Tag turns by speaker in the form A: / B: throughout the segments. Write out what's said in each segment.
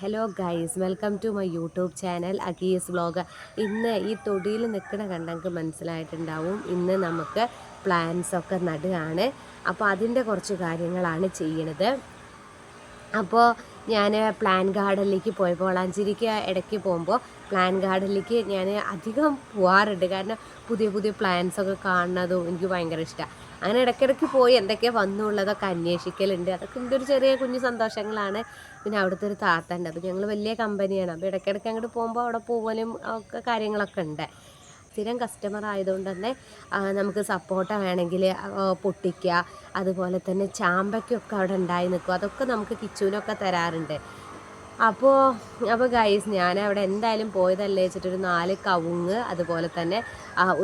A: Hello guys, welcome to my YouTube channel അഗീസ് vlog. ഇന്ന് ഈ തൊടിയിൽ നിൽക്കുന്ന കണ്ടെങ്കിൽ മനസ്സിലായിട്ടുണ്ടാവും, ഇന്ന് നമുക്ക് പ്ലാന്റ്സൊക്കെ നടുകയാണ്. അപ്പോൾ അതിൻ്റെ കുറച്ച് കാര്യങ്ങളാണ് ചെയ്യണത്. അപ്പോൾ ഞാൻ പ്ലാൻ ഗാർഡനിലേക്ക് പോയപ്പോൾ വളാഞ്ചേരിക്ക് ഇടയ്ക്ക് പോകുമ്പോൾ പ്ലാൻ ഗാർഡനിലേക്ക് ഞാൻ അധികം പോകാറുണ്ട്. കാരണം പുതിയ പുതിയ പ്ലാന്റ്സൊക്കെ കാണുന്നതും എനിക്ക് ഭയങ്കര ഇഷ്ടമാണ്. അങ്ങനെ ഇടയ്ക്കിടയ്ക്ക് പോയി എന്തൊക്കെയാണ് വന്നുള്ളതൊക്കെ അന്വേഷിക്കലുണ്ട്. അതൊക്കെ എൻ്റെ ഒരു ചെറിയ കുഞ്ഞു സന്തോഷങ്ങളാണ്. പിന്നെ അവിടുത്തെ ഒരു താത്ത ഉണ്ട്, അപ്പോൾ ഞങ്ങൾ വലിയ കമ്പനിയാണ്. അപ്പോൾ ഇടയ്ക്കിടയ്ക്ക് അങ്ങോട്ട് പോകുമ്പോൾ അവിടെ പോകലും ഒക്കെ കാര്യങ്ങളൊക്കെ ഉണ്ട്. സ്ഥിരം കസ്റ്റമർ ആയതുകൊണ്ട് തന്നെ നമുക്ക് സപ്പോർട്ട വേണമെങ്കിൽ പൊട്ടിക്കുക, അതുപോലെ തന്നെ ചാമ്പയ്ക്കൊക്കെ അവിടെ ഉണ്ടായി നിൽക്കും. അതൊക്കെ നമുക്ക് കിച്ചൂനൊക്കെ തരാറുണ്ട്. അപ്പോൾ ഗൈസ്, ഞാൻ അവിടെ എന്തായാലും പോയതല്ലേ വെച്ചിട്ടൊരു 4 കവുങ്ങ്, അതുപോലെ തന്നെ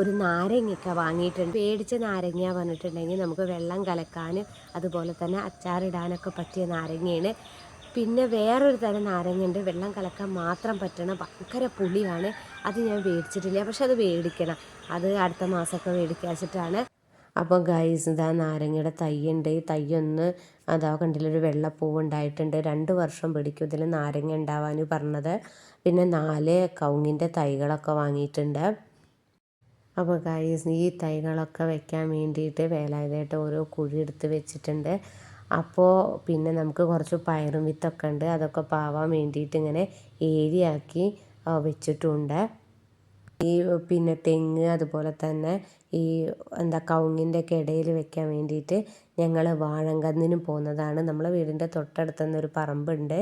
A: ഒരു നാരങ്ങയൊക്കെ വാങ്ങിയിട്ടുണ്ട്. പേടിച്ച നാരങ്ങ പറഞ്ഞിട്ടുണ്ടെങ്കിൽ നമുക്ക് വെള്ളം കലക്കാനും അതുപോലെ തന്നെ അച്ചാറിടാനൊക്കെ പറ്റിയ നാരങ്ങയാണ്. പിന്നെ വേറൊരു തരം നാരങ്ങയുണ്ട്, വെള്ളം കലക്കാൻ മാത്രം പറ്റണം, ഭയങ്കര പുളിയാണ്. അത് ഞാൻ മേടിച്ചിട്ടില്ല, പക്ഷെ അത് മേടിക്കണം. അത് അടുത്ത മാസമൊക്കെ മേടിക്കാച്ചിട്ടാണ്. അപ്പോൾ ഗൈസ്, ഇതാ നാരങ്ങയുടെ തൈയുണ്ട്. ഈ തൈയൊന്ന് അതാ കണ്ടില്ല, ഒരു വെള്ളപ്പൂവ് ഉണ്ടായിട്ടുണ്ട്. 2 വർഷം പിടിക്കും ഇതിൽ നാരങ്ങ ഉണ്ടാവാൻ പറഞ്ഞത്. പിന്നെ 4 കവുങ്ങിൻ്റെ തൈകളൊക്കെ വാങ്ങിയിട്ടുണ്ട്. അപ്പോൾ ഗൈസ്, ഈ തൈകളൊക്കെ വെക്കാൻ വേണ്ടിയിട്ട് വേലായുധമായിട്ട് ഓരോ കുഴി എടുത്ത് വെച്ചിട്ടുണ്ട്. അപ്പോൾ പിന്നെ നമുക്ക് കുറച്ച് പയറും വിത്തൊക്കെ ഉണ്ട്, അതൊക്കെ പാവാൻ വേണ്ടിയിട്ട് ഇങ്ങനെ ഏരിയാക്കി വെച്ചിട്ടുണ്ട്. ഈ പിന്നെ തെങ്ങ്, അതുപോലെ തന്നെ ഈ കവുങ്ങിൻ്റെ ഒക്കെ ഇടയിൽ വെക്കാൻ വേണ്ടിയിട്ട് ഞങ്ങൾ വാഴങ്കന്നിനും പോകുന്നതാണ്. നമ്മളെ വീടിൻ്റെ തൊട്ടടുത്ത് തന്നെ ഒരു പറമ്പുണ്ട്,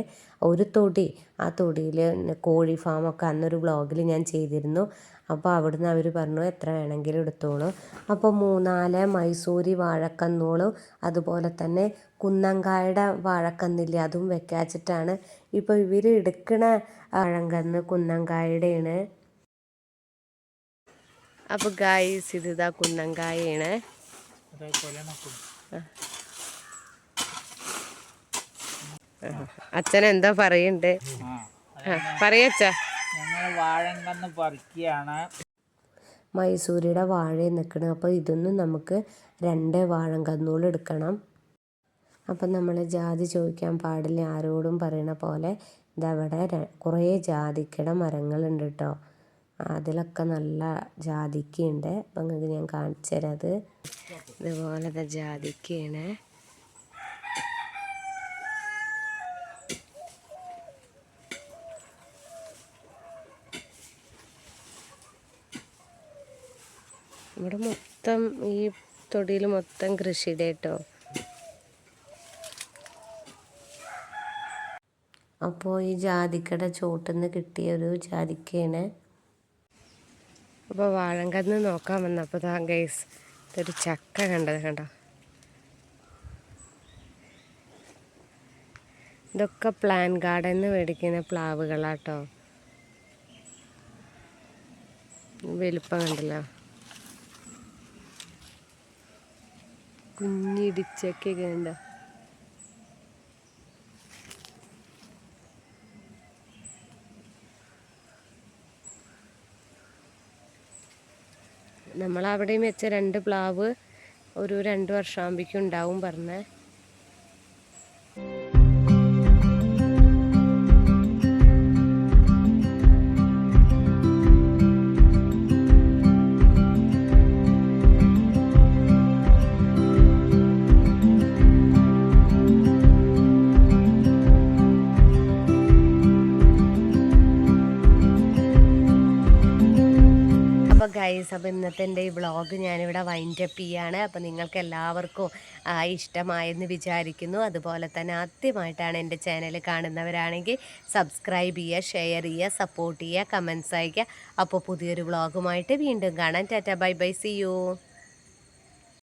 A: ഒരു തൊടി. ആ തൊടിയിൽ കോഴി ഫാമൊക്കെ അന്നൊരു വ്ളോഗിൽ ഞാൻ ചെയ്തിരുന്നു. അപ്പോൾ അവിടുന്ന് അവർ പറഞ്ഞു എത്ര വേണമെങ്കിലും എടുത്തോളൂ. അപ്പോൾ 3-4 മൈസൂരി വാഴക്കന്നോളും അതുപോലെ തന്നെ കുന്നങ്കായുടെ വാഴക്കന്നില്ലേ, അതും വെക്കാച്ചിട്ടാണ്. ഇപ്പോൾ ഇവർ എടുക്കണ വാഴങ്കന്ന് കുന്നങ്കായുടെയാണ്. അപ്പോൾ ഗായ്സ്, ഇതാ കുന്നങ്കായാണ്. അച്ഛൻ എന്താ പറയുന്നുണ്ട്, പറയച്ചാ.
B: വാഴങ്കന്ന് പറിക്കുകയാണ്.
A: മൈസൂരിയുടെ വാഴ നിൽക്കണം. അപ്പോൾ ഇതൊന്നും നമുക്ക് 2 വാഴങ്കന്നോളം എടുക്കണം. അപ്പം നമ്മൾ ജാതി ചോദിക്കാൻ പാടില്ല, ആരോടും പറയണ പോലെ. ഇതവിടെ കുറേ ജാതിക്കയുടെ മരങ്ങളുണ്ട് കേട്ടോ. അതിലൊക്കെ നല്ല ജാതിക്കയുണ്ട്. അപ്പം നിങ്ങൾക്ക് ഞാൻ കാണിച്ചു തരാം. അത് ഇതുപോലത്തെ ജാതിക്കയാണ്. ഇവിടെ മൊത്തം ഈ തൊടിയിൽ മൊത്തം കൃഷിയുടെ കേട്ടോ. അപ്പോൾ ഈ ജാതിക്കയുടെ ചോട്ടിൽ നിന്ന് കിട്ടിയ ഒരു ജാതിക്കയാണ്. അപ്പോൾ വാഴങ്കന്ന് നോക്കാൻ വന്നപ്പോൾ ദാ ഗൈസ്, ഇതൊരു ചക്ക കണ്ടോ. ഇതൊക്കെ പ്ലാൻ ഗാർഡനിൽ നിന്ന് മേടിക്കുന്ന പ്ലാവുകളാട്ടോ. വലുപ്പം കണ്ടല്ലോ, കുഞ്ഞിടിച്ചൊക്കെ ഉണ്ടോ. നമ്മളവിടെയും വെച്ച 2 പ്ലാവ് ഒരു 2 വർഷമാകുമ്പോഴേക്കും ഉണ്ടാവും പറഞ്ഞേ. അപ്പോൾ ഗൈസ്, അപ്പോൾ ഇന്നത്തെ എൻ്റെ ഈ വ്ളോഗ് ഞാനിവിടെ വൈൻഡപ്പ് ചെയ്യാണ്. അപ്പോൾ നിങ്ങൾക്ക് എല്ലാവർക്കും ഇഷ്ടമായെന്ന് വിചാരിക്കുന്നു. അതുപോലെ തന്നെ ആദ്യമായിട്ടാണ് എൻ്റെ ചാനൽ കാണുന്നവരാണെങ്കിൽ സബ്സ്ക്രൈബ് ചെയ്യുക, ഷെയർ ചെയ്യുക, സപ്പോർട്ട് ചെയ്യുക, കമൻറ്റ്സ് അയയ്ക്കുക. അപ്പോൾ പുതിയൊരു വ്ളോഗുമായിട്ട് വീണ്ടും കാണാം. Tata, bye bye, see U.